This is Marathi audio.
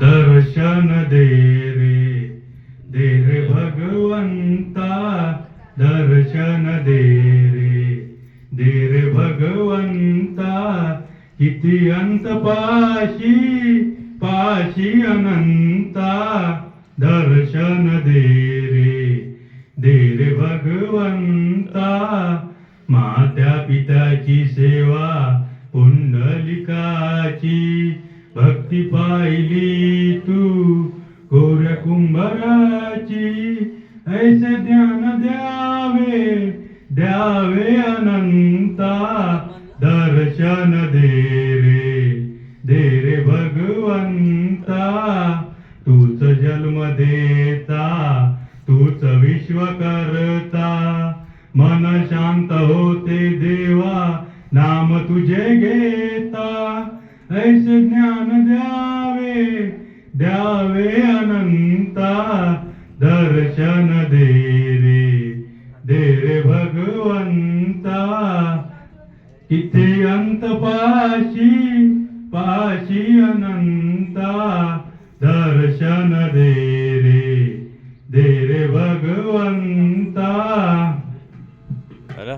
दर्शन दे रे भगवंता, दर्शन दे रे भगवंता. किती अंत पाशी अनंता, दर्शन दे रे भगवंता. मात्या पित्याची सेवा पुंडलिकाची, भक्ती पाहिली तू कोऱ्या कुंभाराची. ऐसे ज्ञान द्यावे अनंता, दर्शन दे रे भगवंता. तूच जन्म देता, तूच विश्व करता. मन शांत होते देवा, नाम तुझे घेता. ऐसे ज्ञान द्यावे अनंता, दर्शन दे रे भगवंता. किती अंत पाशी अनंता, दर्शन दे रे भगवंता. अरे